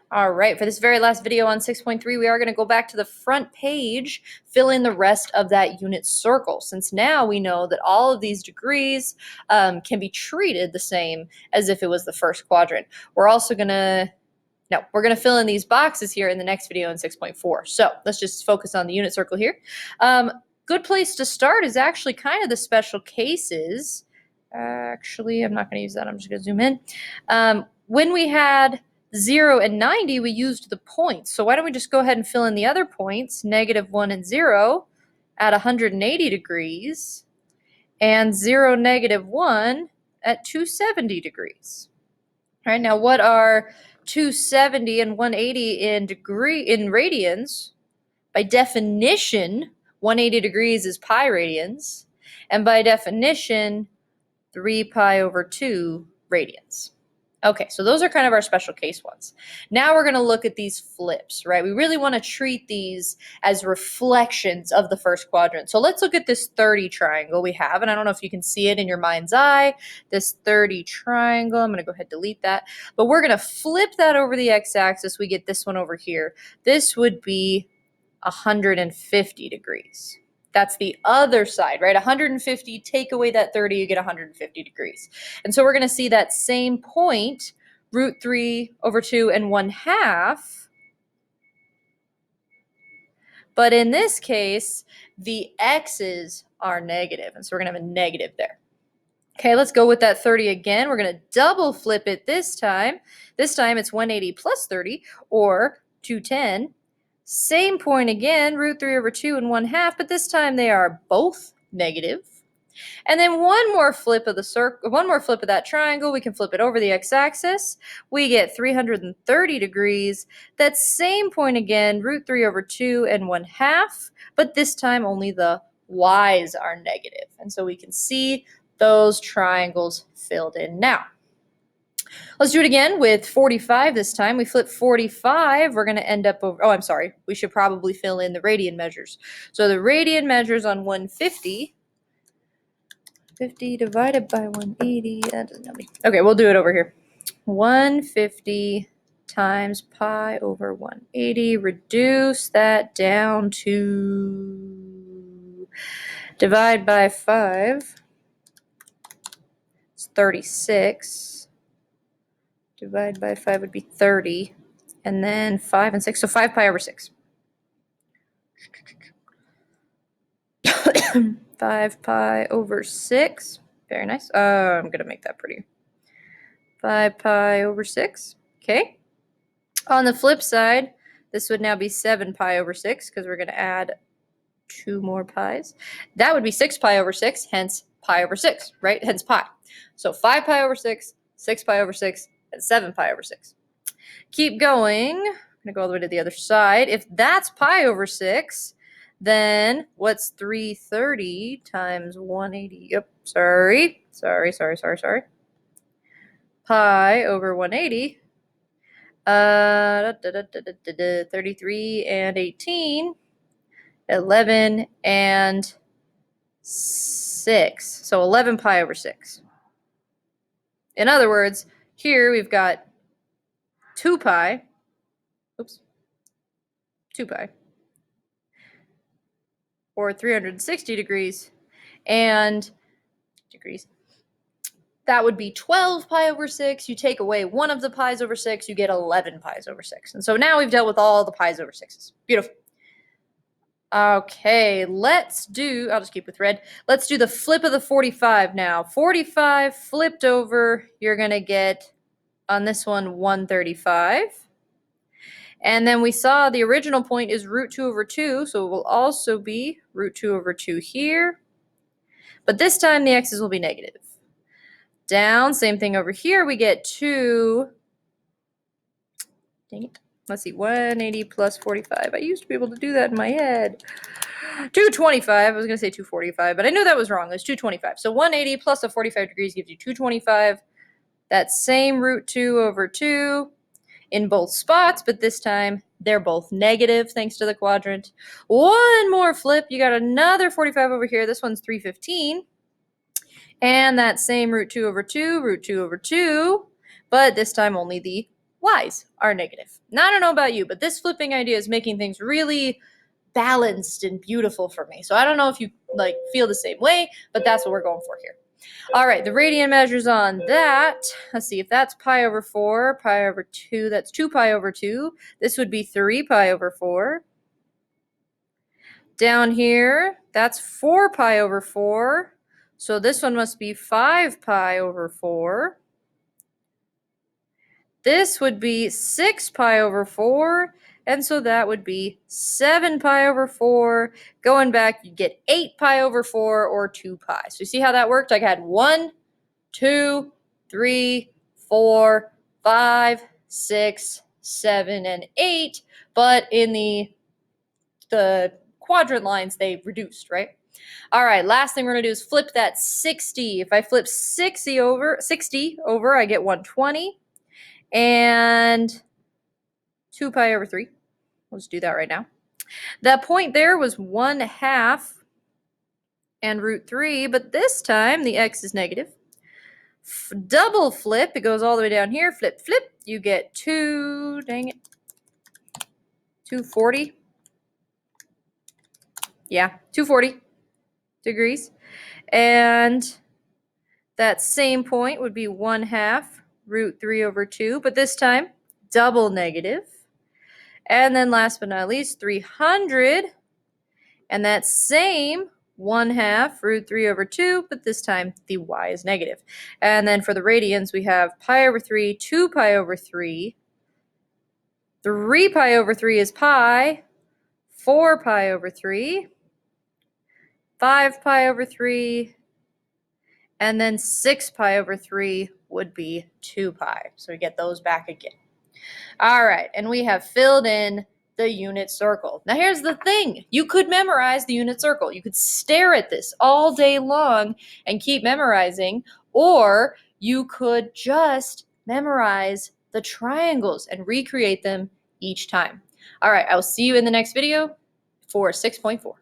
All right, for this very last video on 6.3, we are going to go back to the front page, fill in the rest of that unit circle, since now we know that all of these degrees can be treated the same as if it was the first quadrant. We're also going to we're going to fill in these boxes here in the next video in 6.4. So let's just focus on the unit circle here. Good place to start is actually kind of the special cases. Actually, I'm not going to use that. I'm just going to zoom in. When we had 0 and 90, we used the points. So why don't we just go ahead and fill in the other points, -1 and 0 at 180 degrees, and 0, -1 at 270 degrees. All right, now what are 270 and 180 in radians? By definition, 180 degrees is pi radians, and by definition, 3 pi over 2 radians. Okay, so those are kind of our special case ones. Now we're going to look at these flips, right? We really want to treat these as reflections of the first quadrant. So let's look at this 30 triangle we have, and I don't know if you can see it in your mind's eye, this 30 triangle. I'm going to go ahead and delete that, but we're going to flip that over the x-axis. We get this one over here. This would be 150 degrees. That's the other side, right? 150, take away that 30, you get 150 degrees. And so we're going to see that same point, √3 over 2 and 1/2. But in this case, the x's are negative, and so we're going to have a negative there. Okay, let's go with that 30 again. We're going to double flip it this time. This time it's 180 plus 30, or 210. Same point again, √3 over 2 and 1/2, but this time they are both negative. And then one more flip of the circle, one more flip of that triangle, we can flip it over the x-axis. We get 330 degrees. That same point again, √3 over 2 and 1/2, but this time only the y's are negative. And so we can see those triangles filled in now. Let's do it again with 45 this time. We flip 45. We're going to end up over, oh, I'm sorry. We should probably fill in the radian measures. So the radian measures on 150. 50 divided by 180. That doesn't help me. Okay, we'll do it over here. 150 times pi over 180. Reduce that down to divide by 5. It's 36. Divide by 5 would be 30. And then 5 and 6. So 5 pi over 6. 5 pi over 6. Very nice. I'm going to make that pretty. 5 pi over 6. Okay. On the flip side, this would now be 7 pi over 6 because we're going to add 2 more pi's. That would be 6 pi over 6, hence pi over 6, right? Hence pi. So 5 pi over 6, 6 pi over 6, and 7 pi over 6. Keep going. I'm going to go all the way to the other side. If that's pi over 6, then what's 330 times 180? Yep, sorry. Pi over 180. 33 and 18. 11 and 6. So 11 pi over 6. In other words, here we've got 2 pi. Oops. 2 pi. Or 360 degrees. And degrees. That would be 12 pi over 6. You take away one of the pi's over 6, you get 11 pi's over 6. And so now we've dealt with all the pi's over 6's. Beautiful. Okay, let's do, I'll just keep with red. Let's do the flip of the 45 now. 45 flipped over, you're going to get, on this one, 135. And then we saw the original point is √2 over 2, so it will also be √2 over 2 here. But this time the x's will be negative. Down, same thing over here, we get 2, dang it. Let's see, 180 plus 45. I used to be able to do that in my head. 225. I was going to say 245, but I knew that was wrong. It's 225. So 180 plus a 45 degrees gives you 225. That's same √2 over 2 in both spots, but this time they're both negative thanks to the quadrant. One more flip. You got another 45 over here. This one's 315. And that same √2 over 2, √2 over 2, but this time only the y's are negative. Now, I don't know about you, but this flipping idea is making things really balanced and beautiful for me. So I don't know if you like feel the same way, but that's what we're going for here. All right, the radian measures on that. Let's see if that's pi over 4, pi over 2. That's 2 pi over 2. This would be 3 pi over 4. Down here, that's 4 pi over 4. So this one must be 5 pi over 4. This would be 6 pi over 4. And so that would be 7 pi over 4. Going back, you get 8 pi over 4 or 2 pi. So you see how that worked? I had 1, 2, 3, 4, 5, 6, 7, and 8. But in the quadrant lines, they reduced, right? All right, last thing we're going to do is flip that 60. If I flip 60 over, I get 120. And 2 pi over 3. Let's do that right now. That point there was 1/2 and root 3, but this time the x is negative. Double flip, it goes all the way down here. Flip, flip, you get 240. Yeah, 240 degrees. And that same point would be 1/2 root 3 over 2, but this time double negative. And then last but not least, 300. And that same 1/2 root 3 over 2, but this time the y is negative. And then for the radians, we have pi over 3, 2 pi over 3. 3 pi over 3 is pi. 4 pi over 3. 5 pi over 3. And then 6 pi over 3 would be 2 pi. So we get those back again. All right, and we have filled in the unit circle. Now here's the thing. You could memorize the unit circle. You could stare at this all day long and keep memorizing, or you could just memorize the triangles and recreate them each time. All right, I will see you in the next video for 6.4.